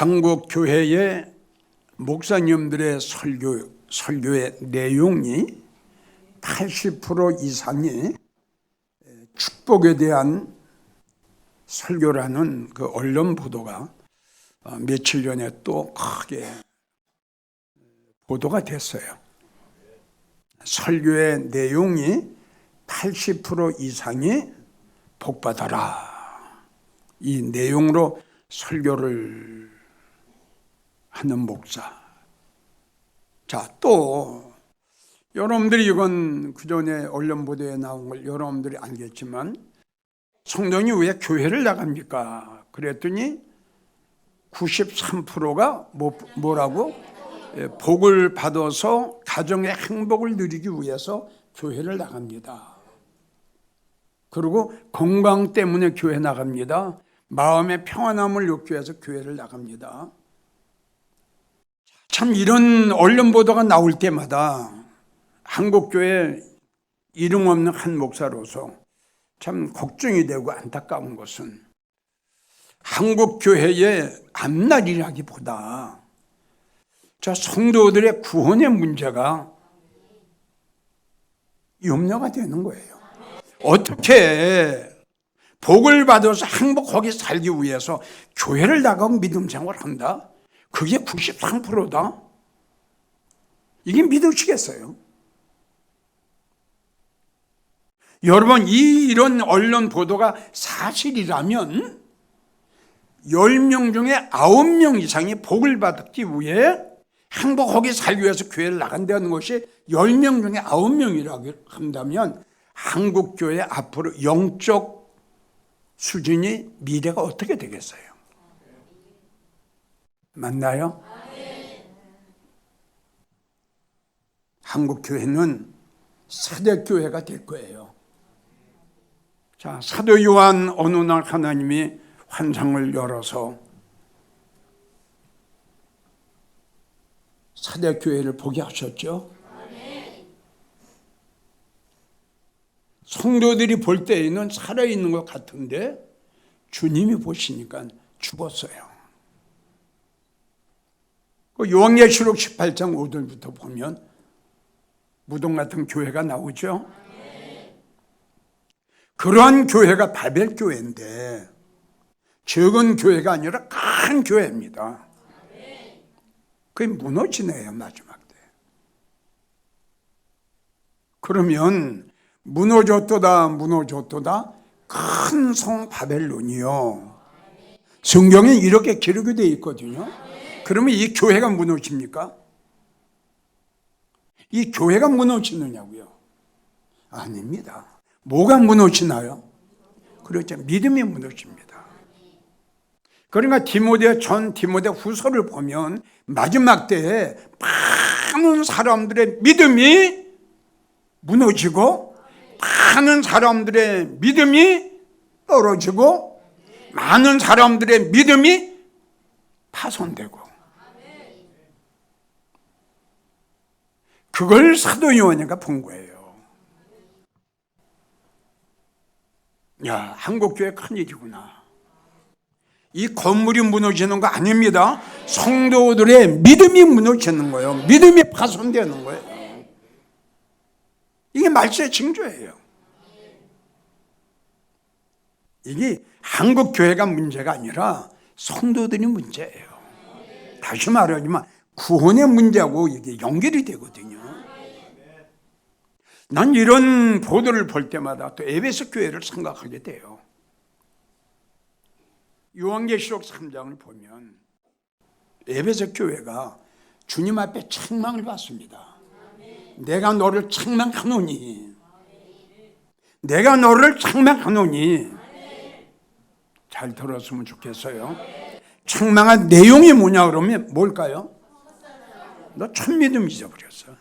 한국 교회의 목사님들의 설교의 내용이 80% 이상이 축복에 대한 설교라는 그 언론 보도가 며칠 전에 또 크게 보도가 됐어요. 설교의 내용이 80% 이상이 복받아라, 이 내용으로 설교를 하는 목사. 자, 또 여러분들이 이건 그전에 언론 보도에 나온 걸 여러분들이 알겠지만, 성도님이 왜 교회를 나갑니까? 그랬더니 93%가 뭐라고? 복을 받아서 가정의 행복을 누리기 위해서 교회를 나갑니다. 그리고 건강 때문에 교회 나갑니다. 마음의 평안함을 얻기 위해서 교회를 나갑니다. 참, 이런 언론 보도가 나올 때마다 한국교회 이름 없는 한 목사로서 참 걱정이 되고 안타까운 것은, 한국교회의 앞날이라기보다 저 성도들의 구원의 문제가 염려가 되는 거예요. 어떻게 복을 받아서 행복하게 살기 위해서 교회를 나가고 믿음 생활을 한다? 그게 93%다? 이게 믿으시겠어요? 여러분, 이런 언론 보도가 사실이라면 10명 중에 9명 이상이 복을 받기 위해 행복하게 살기 위해서 교회를 나간다는 것이 10명 중에 9명이라고 한다면, 한국교회 앞으로 영적 수준이, 미래가 어떻게 되겠어요? 맞나요? 한국교회는 사대교회가 될 거예요. 자, 사도 요한 어느 날 하나님이 환상을 열어서 사대교회를 보게 하셨죠. 성도들이 볼 때에는 살아있는 것 같은데 주님이 보시니까 죽었어요. 요한계시록 18장 5절부터 보면 무덤 같은 교회가 나오죠. 그러한 교회가 바벨교회인데 적은 교회가 아니라 큰 교회입니다. 그게 무너지네요, 마지막 때. 그러면 무너졌도다 큰 성 바벨론이요. 성경에 이렇게 기록이 되어 있거든요. 그러면 이 교회가 무너집니까? 이 교회가 무너지느냐고요? 아닙니다. 뭐가 무너지나요? 그렇죠. 믿음이 무너집니다. 그러니까 전 디모데 후서를 보면 마지막 때에 많은 사람들의 믿음이 무너지고, 많은 사람들의 믿음이 떨어지고, 많은 사람들의 믿음이 파손되고, 그걸 사도 요한이가 본 거예요. 야, 한국교회 큰일이구나. 이 건물이 무너지는 거 아닙니다. 성도들의 믿음이 무너지는 거예요. 믿음이 파손되는 거예요. 이게 말세의 징조예요. 이게 한국교회가 문제가 아니라 성도들이 문제예요. 다시 말하지만 구원의 문제하고 이게 연결이 되거든요. 난 이런 보도를 볼 때마다 또 에베소 교회를 생각하게 돼요. 요한계시록 3장을 보면 에베소 교회가 주님 앞에 책망을 받습니다. 내가 너를 책망하노니, 내가 너를 책망하노니. 잘 들었으면 좋겠어요. 책망한 내용이 뭐냐 그러면 뭘까요? 너 천믿음 잊어버렸어.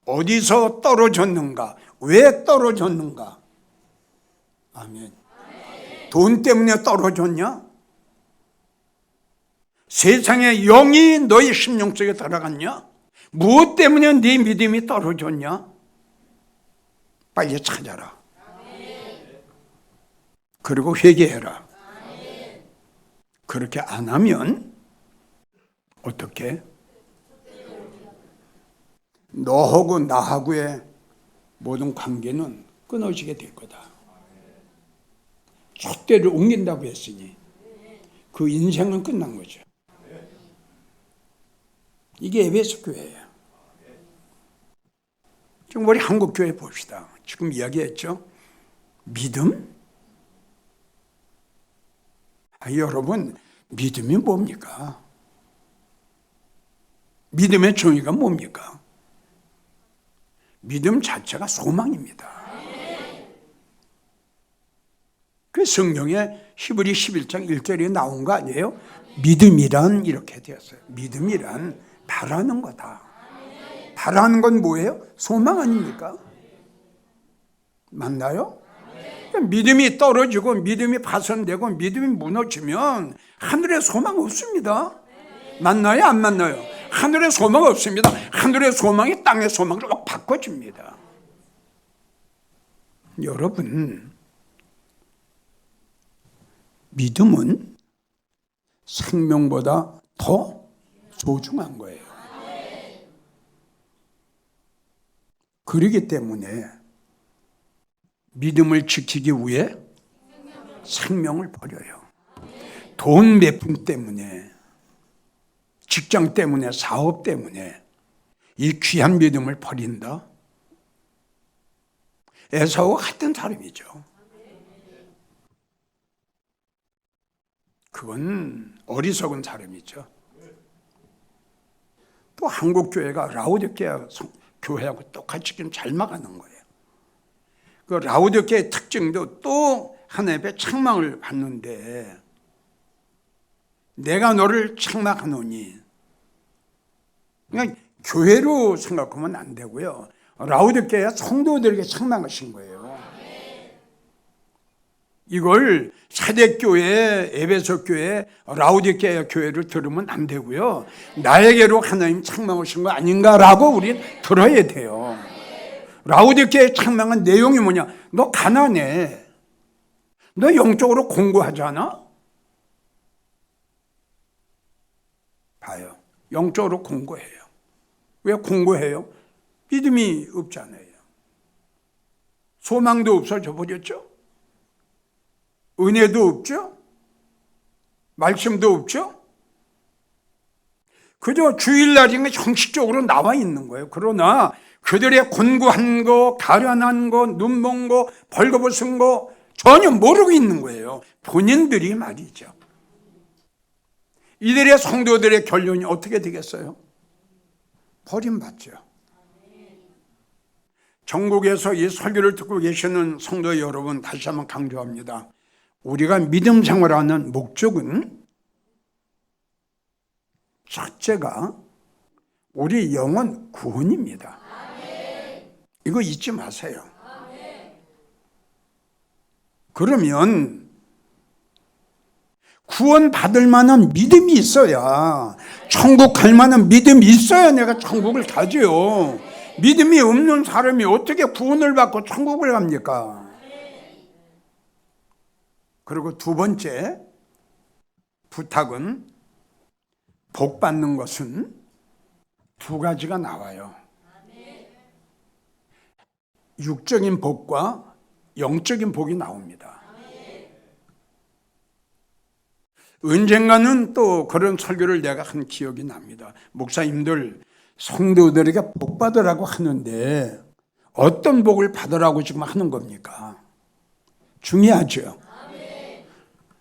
어디서 떨어졌는가? 왜 떨어졌는가? 아멘. 돈 때문에 떨어졌냐? 세상의 영이 너의 심령 속에 들어갔냐? 무엇 때문에 네 믿음이 떨어졌냐? 빨리 찾아라. 그리고 회개해라. 그렇게 안 하면 어떻게? 너하고 나하고의 모든 관계는 끊어지게 될 거다. 촛대를 옮긴다고 했으니 그 인생은 끝난 거죠. 이게 에베소 교회예요. 지금 우리 한국 교회 봅시다. 지금 이야기했죠. 믿음? 여러분, 믿음이 뭡니까? 믿음의 정의가 뭡니까? 믿음 자체가 소망입니다. 그 성경에 히브리 11장 1절에 나온 거 아니에요? 믿음이란 이렇게 되었어요. 믿음이란 바라는 거다. 바라는 건 뭐예요? 소망 아닙니까? 맞나요? 믿음이 떨어지고 믿음이 파손되고 믿음이 무너지면 하늘에 소망 없습니다. 맞나요? 안 맞나요? 하늘에 소망 없습니다. 하늘의 소망이 땅의 소망으로 막 바꿔집니다. 여러분, 믿음은 생명보다 더 소중한 거예요. 그렇기 때문에 믿음을 지키기 위해 생명을 버려요. 돈 몇 푼 때문에, 직장 때문에, 사업 때문에 이 귀한 믿음을 버린다? 에사우와 같은 사람이죠. 그건 어리석은 사람이죠. 또 한국 교회가 라오디게아 교회하고 똑같이 좀 잘 막아놓은 거예요. 그 라오디게아의 특징도 또 하나님의 책망을 받는데, 내가 너를 책망하노니, 그냥 교회로 생각하면 안 되고요. 라오디게아 성도들에게 책망하신 거예요. 이걸 사대교회, 에베소 교회, 라오디게아 교회를 들으면 안 되고요. 나에게로 하나님 책망하신 거 아닌가라고 우리는 들어야 돼요. 라오디게아의 책망한 내용이 뭐냐? 너 가난해. 너 영적으로 공고하잖아? 봐요. 영적으로 공고해요. 왜 공고해요? 믿음이 없잖아요. 소망도 없어져 버렸죠? 은혜도 없죠? 말씀도 없죠? 그저 주일날이면 형식적으로 나와 있는 거예요. 그러나 그들의 곤고한 거, 가련한 거, 눈먼 거, 벌거벗은 거 전혀 모르고 있는 거예요. 본인들이 말이죠. 이들의 성도들의 결론이 어떻게 되겠어요? 버림받죠. 전국에서 이 설교를 듣고 계시는 성도 여러분, 다시 한번 강조합니다. 우리가 믿음 생활하는 목적은 첫째가 우리 영혼 구원입니다. 이거 잊지 마세요. 그러면 구원받을 만한 믿음이 있어야, 천국 갈 만한 믿음이 있어야 내가 천국을 가죠. 믿음이 없는 사람이 어떻게 구원을 받고 천국을 갑니까? 그리고 두 번째 부탁은, 복 받는 것은 두 가지가 나와요. 육적인 복과 영적인 복이 나옵니다. 언젠가는 또 그런 설교를 내가 한 기억이 납니다. 목사님들 성도들에게 복 받으라고 하는데 어떤 복을 받으라고 지금 하는 겁니까? 중요하죠.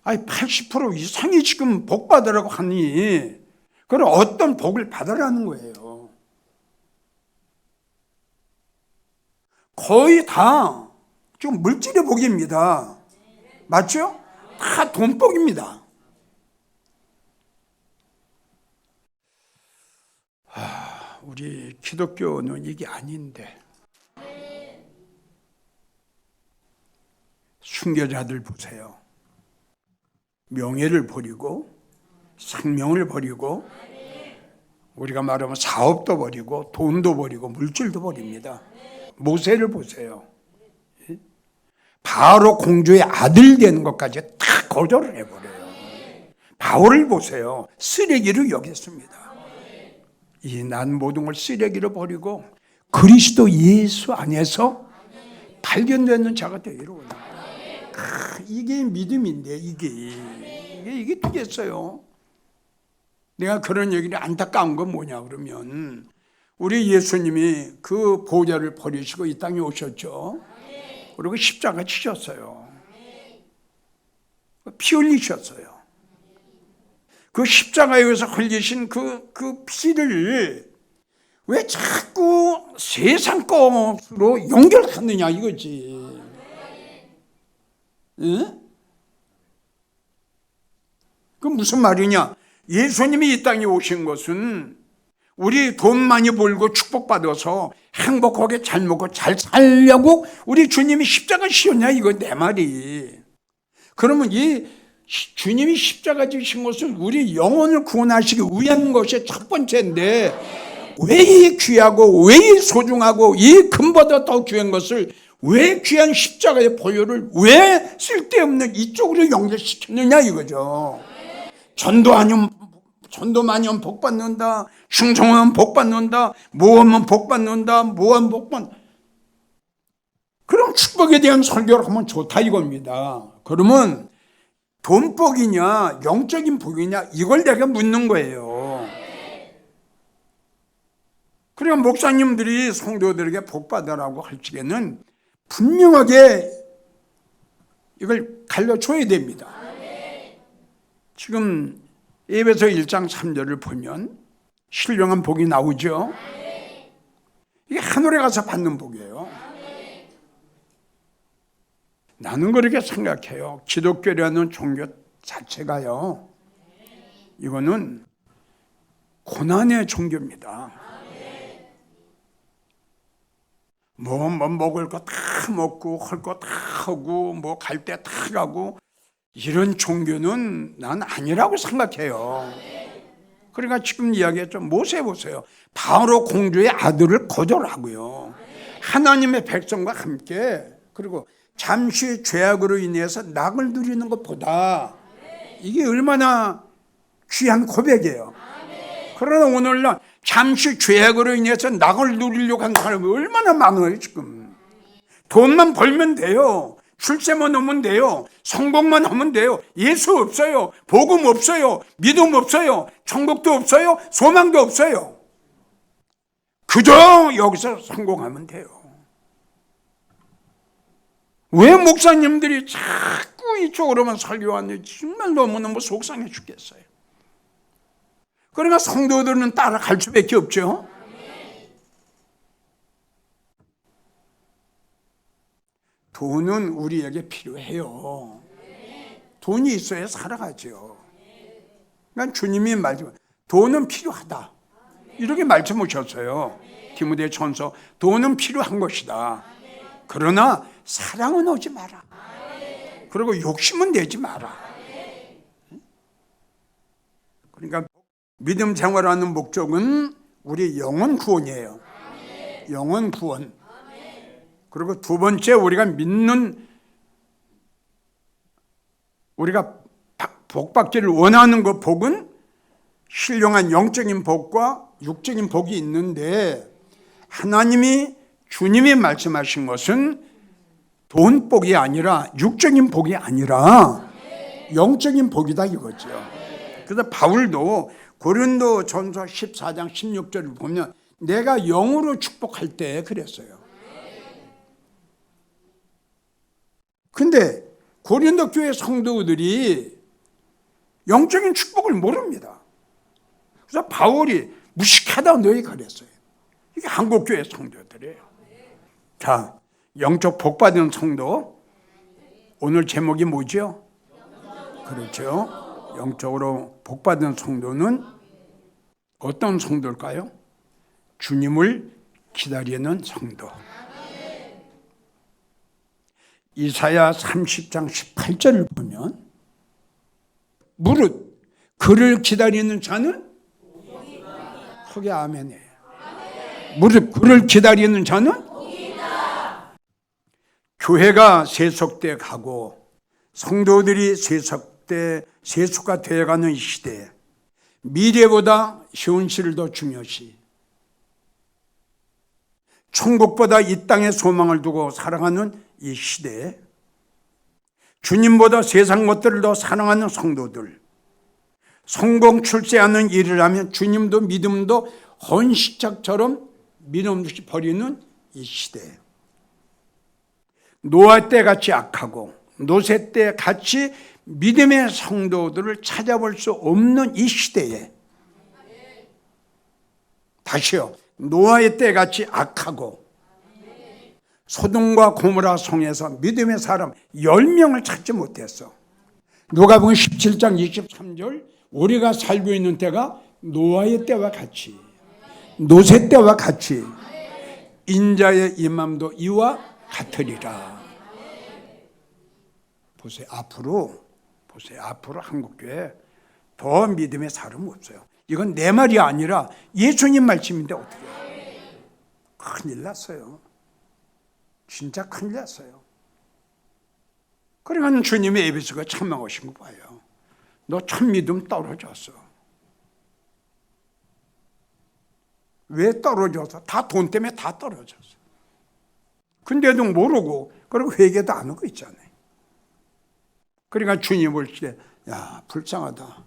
아니 80% 이상이 지금 복 받으라고 하니 그럼 어떤 복을 받으라는 거예요? 거의 다 지금 물질의 복입니다. 맞죠? 다 돈복입니다. 우리 기독교는 이게 아닌데, 순교자들 보세요. 명예를 버리고 생명을 버리고 우리가 말하면 사업도 버리고 돈도 버리고 물질도 버립니다. 모세를 보세요. 바로 공주의 아들 되는 것까지 다 거절을 해버려요. 바울을 보세요. 쓰레기로 여겼습니다. 이 난 모든 걸 쓰레기로 버리고 그리스도 예수 안에서 발견되는 자가 되기로. 이게 믿음인데 이게 되겠어요. 내가 그런 얘기를 안타까운 건 뭐냐 그러면 우리 예수님이 그 보좌를 버리시고 이 땅에 오셨죠. 그리고 십자가 치셨어요. 피 흘리셨어요. 그 십자가에서 흘리신 그 피를 왜 자꾸 세상 것으로 연결하느냐 이거지. 응? 그 무슨 말이냐? 예수님이 이 땅에 오신 것은 우리 돈 많이 벌고 축복받아서 행복하게 잘 먹고 잘 살려고 우리 주님이 십자가 지셨냐 이거 내 말이. 그러면 이 주님이 십자가 지신 것은 우리 영혼을 구원하시기 위한 것이 첫 번째인데 왜 이 귀하고 왜 이 소중하고 이 금보다 더 귀한 것을 왜 귀한 십자가의 보혈을 왜 쓸데없는 이쪽으로 연결시켰느냐 이거죠. 전도 많이 하면 복 받는다. 충성하면 복 받는다. 모하면 복 받는다. 모하면 복 받는다. 그럼 축복에 대한 설교를 하면 좋다 이겁니다. 그러면 돈복이냐 영적인 복이냐 이걸 내가 묻는 거예요. 그러니까 목사님들이 성도들에게 복 받으라고 할 적에는 분명하게 이걸 갈려줘야 됩니다. 지금 에베소 1장 3절을 보면 신령한 복이 나오죠. 이게 하늘에 가서 받는 복이에요. 나는 그렇게 생각해요. 기독교라는 종교 자체가요, 이거는 고난의 종교입니다. 뭐 먹을 거 다 먹고 할 거 다 하고 뭐 갈 때 다 가고 이런 종교는 난 아니라고 생각해요. 그러니까 지금 이야기했죠. 모세 보세요. 바로 공주의 아들을 거절하고요. 하나님의 백성과 함께 그리고 잠시 죄악으로 인해서 낙을 누리는 것보다 이게 얼마나 귀한 고백이에요. 그러나 오늘날 잠시 죄악으로 인해서 낙을 누리려고 하는 사람이 얼마나 많아요. 지금 돈만 벌면 돼요. 출세만 하면 돼요. 성공만 하면 돼요. 예수 없어요. 복음 없어요. 믿음 없어요. 천국도 없어요. 소망도 없어요. 그저 여기서 성공하면 돼요. 왜 목사님들이 자꾸 이쪽으로만 설교하는지 정말 너무너무 속상해 죽겠어요. 그러니까 성도들은 따라갈 수밖에 없죠. 돈은 우리에게 필요해요. 돈이 있어야 살아가죠. 그러니까 주님이 말씀, 돈은 필요하다 이렇게 말씀하셨어요. 디모데전서 돈은 필요한 것이다. 그러나 사랑은 오지 마라. 그리고 욕심은 내지 마라. 그러니까 믿음 생활하는 목적은 우리 영혼 구원이에요. 영혼 구원. 그리고 두 번째 우리가 믿는, 우리가 복 받기를 원하는 그 복은 신령한 영적인 복과 육적인 복이 있는데 하나님이 주님이 말씀하신 것은 돈 복이 아니라 육적인 복이 아니라 영적인 복이다 이거죠. 그래서 바울도 고린도 전서 14장 16절을 보면 내가 영으로 축복할 때 그랬어요. 근데 고린도 교회 성도들이 영적인 축복을 모릅니다. 그래서 바울이 무식하다 너희 그랬어요. 이게 한국 교회 성도들이에요. 자, 영적 복 받은 성도, 오늘 제목이 뭐죠? 그렇죠. 영적으로 복 받은 성도는 어떤 성도일까요? 주님을 기다리는 성도. 이사야 30장 18절을 보면 무릇 그를 기다리는 자는 크게 아멘이에요. 무릇 그를 기다리는 자는 교회가 세속돼 가고 성도들이 세속돼 세수가 되어가는 이 시대에 미래보다 현실을 더 중요시, 천국보다 이 땅에 소망을 두고 살아가는 이 시대에 주님보다 세상 것들을 더 사랑하는 성도들, 성공 출세하는 일을 하면 주님도 믿음도 헌시짝처럼 믿음 없이 버리는 이 시대에 노아 때 같이 악하고 노새 때 같이 믿음의 성도들을 찾아볼 수 없는 이 시대에, 다시요, 노아의 때 같이 악하고 소돔과 고모라 성에서 믿음의 사람 10명을 찾지 못했어. 누가복음 17장 23절, 우리가 살고 있는 때가 노아의 때와 같이, 노새 때와 같이 인자의 임함도 이와 같으리라. 보세요. 앞으로 한국교회 더 믿음의 사람 없어요. 이건 내 말이 아니라 예수님 말씀인데 어떻게 해요? 큰일 났어요. 진짜 큰일 났어요. 그러니까 주님의 에베소가 참망하신 거 봐요. 너 참 믿음 떨어졌어. 왜 떨어져서? 다 돈 때문에 다 떨어졌어. 근데도 모르고 그리고 회개도 안 하고 있잖아요. 그러니까 주님 볼 때, 야, 불쌍하다.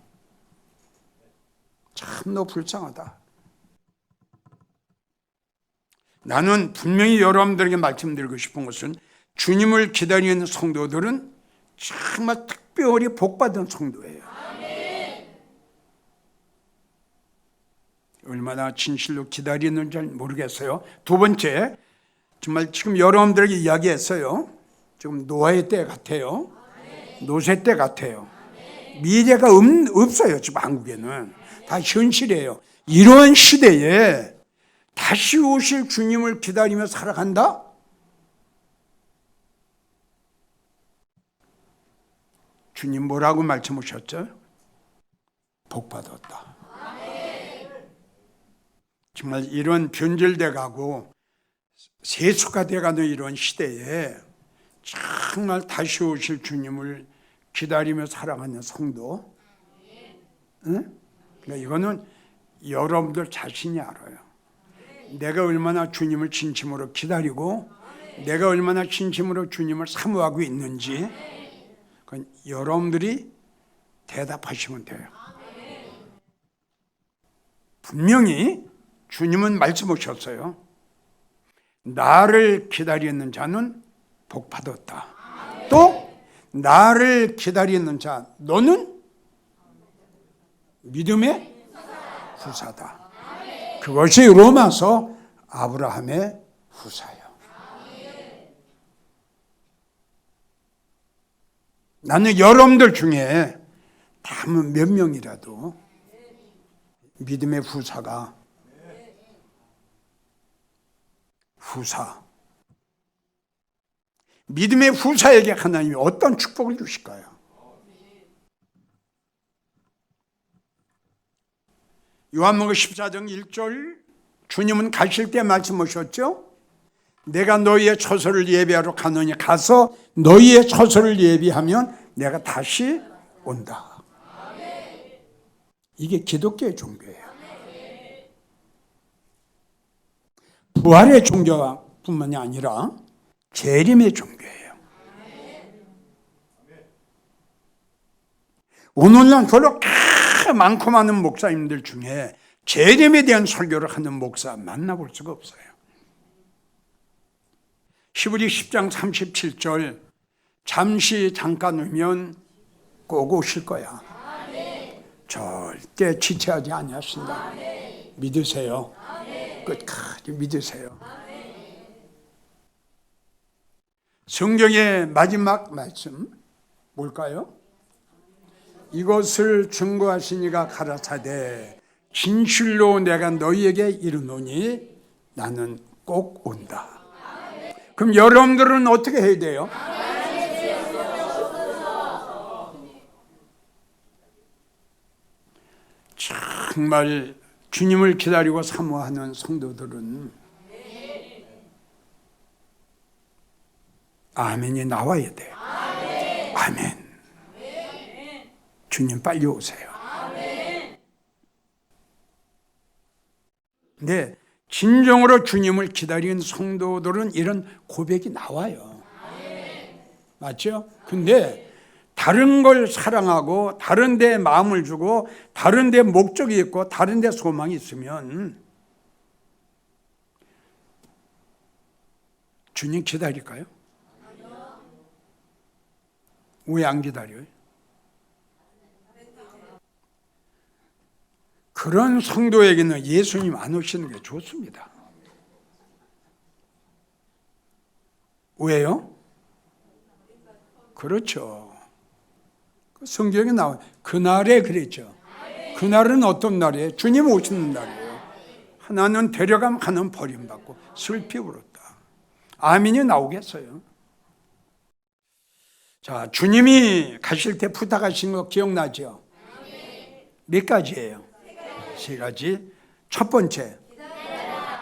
참 너 불쌍하다. 나는 분명히 여러분들에게 말씀드리고 싶은 것은 주님을 기다리는 성도들은 정말 특별히 복받은 성도예요. 얼마나 진실로 기다리는지 모르겠어요. 두 번째, 정말 지금 여러분들에게 이야기했어요. 지금 노아의 때 같아요. 노새 때 같아요. 미래가 없어요. 지금 한국에는. 다 현실이에요. 이러한 시대에 다시 오실 주님을 기다리며 살아간다? 주님 뭐라고 말씀하셨죠? 복받았다. 정말 이런 변절돼 가고 세수가 돼가는 이런 시대에 정말 다시 오실 주님을 기다리며 살아가는 성도, 응? 그러니까 이거는 여러분들 자신이 알아요. 내가 얼마나 주님을 진심으로 기다리고 내가 얼마나 진심으로 주님을 사모하고 있는지 그건 여러분들이 대답하시면 돼요. 분명히 주님은 말씀하셨어요. 나를 기다리는 자는 복받았다. 또 나를 기다리는 자 너는 믿음의 후사다. 그것이 로마서 아브라함의 후사예요. 나는 여러분들 중에 다만 몇 명이라도 믿음의 후사가 믿음의 후사에게 하나님이 어떤 축복을 주실까요? 요한복음 14장 1절 주님은 가실 때 말씀하셨죠? 내가 너희의 처소를 예비하러 가노니 가서 너희의 처소를 예비하면 내가 다시 온다. 이게 기독교의 종교예요. 부활의 종교뿐만이 아니라 재림의 종교예요. 오늘날 별로 많고 많은 목사님들 중에 재림에 대한 설교를 하는 목사 만나볼 수가 없어요. 히브리 10장 37절 잠깐 오면 꼭 오실 거야. 절대 지체하지 아니하신다. 믿으세요. 끝까지 믿으세요. 성경의 마지막 말씀 뭘까요? 이것을 증거하시니가 가라사대 진실로 내가 너희에게 이르노니 나는 꼭 온다. 그럼 여러분들은 어떻게 해야 돼요? 정말 주님을 기다리고 사모하는 성도들은 아멘이 나와야 돼요. 아멘. 주님 빨리 오세요. 근데 진정으로 주님을 기다리는 성도들은 이런 고백이 나와요. 맞죠? 근데 다른 걸 사랑하고 다른 데 마음을 주고 다른 데 목적이 있고 다른 데 소망이 있으면 주님 기다릴까요? 왜 안 기다려요? 그런 성도에게는 예수님 안 오시는 게 좋습니다. 왜요? 그렇죠. 성경에 나와 그날에 그랬죠. 그날은 어떤 날이에요? 주님 오시는 날이에요. 하나는 데려감, 하나는 버림받고 슬피 울었다. 아멘이 나오겠어요. 자, 주님이 가실 때 부탁하신 거 기억나죠? 몇 가지예요? 세 가지. 첫 번째,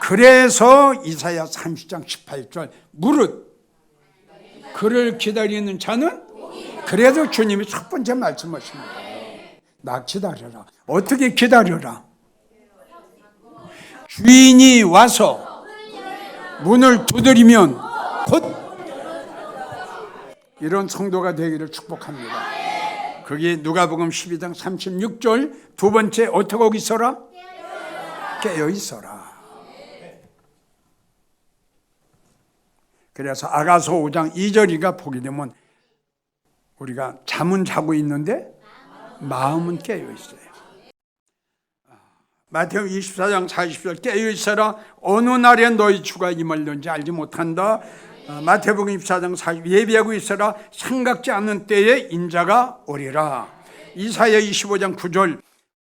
그래서 이사야 30장 18절 무릇 그를 기다리는 자는 그래도 주님이 첫 번째 말씀하십니다. 나 기다려라. 어떻게 기다려라? 주인이 와서 문을 두드리면 곧 이런 성도가 되기를 축복합니다. 그게 누가복음 12장 36절. 두 번째 어떻게 하고 있어라? 깨어 있어라. 그래서 아가서 5장 2절이가 보게 되면 우리가 잠은 자고 있는데 마음은 깨어 있어요. 마태복음 24장 40절 깨어 있어라. 어느 날에 너희 주가 임할는지 알지 못한다. 마태복음 24장 40 예비하고 있어라. 생각지 않는 때에 인자가 오리라. 이사야 25장 9절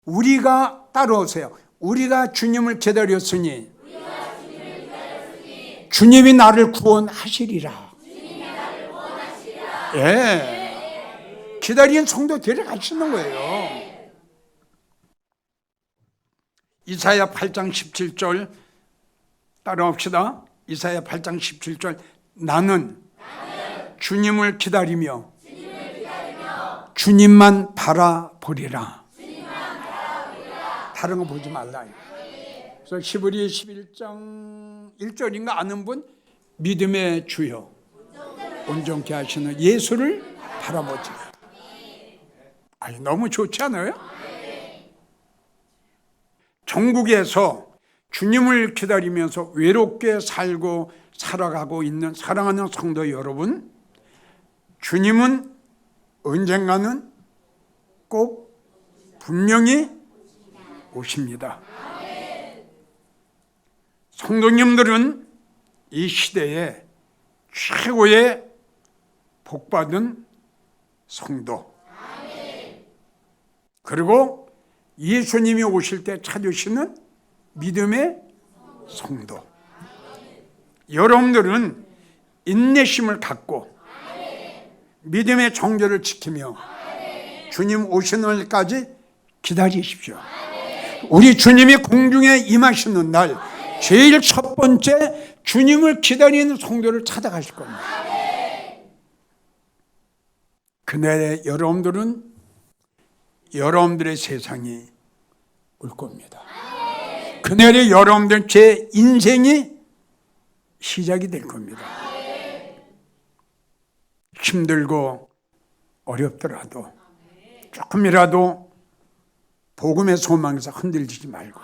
우리가 따라오세요. 우리가 주님을 기다렸으니 주님이 나를 구원하시리라. 예, 기다리는 성도 데려가시는 거예요. 이사야 8장 17절 따라옵시다. 이사야 8장 17절 나는 주님을 기다리며 주님만 바라보리라. 다른 거 보지 말라. 그래서 히브리 11장 1절인가 아는 분 믿음의 주여 온전케 하시는 예수를 바라보지. 아니, 너무 좋지 않아요? 전국에서 주님을 기다리면서 외롭게 살고 살아가고 있는 사랑하는 성도 여러분, 주님은 언젠가는 꼭 분명히 오십니다. 성도님들은 이 시대에 최고의 복받은 성도, 그리고 예수님이 오실 때 찾으시는 믿음의 성도. 여러분들은 인내심을 갖고 믿음의 정절을 지키며 주님 오시는 날까지 기다리십시오. 우리 주님이 공중에 임하시는 날 제일 첫 번째 주님을 기다리는 성도를 찾아가실 겁니다. 그날에 여러분들은 여러분들의 세상이 올 겁니다. 그날에 여러분들 제 인생이 시작이 될 겁니다. 힘들고 어렵더라도 조금이라도 복음의 소망에서 흔들리지 말고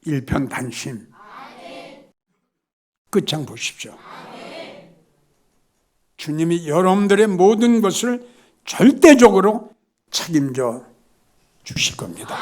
일편단심 끝장 보십시오. 주님이 여러분들의 모든 것을 절대적으로 책임져 주실 겁니다.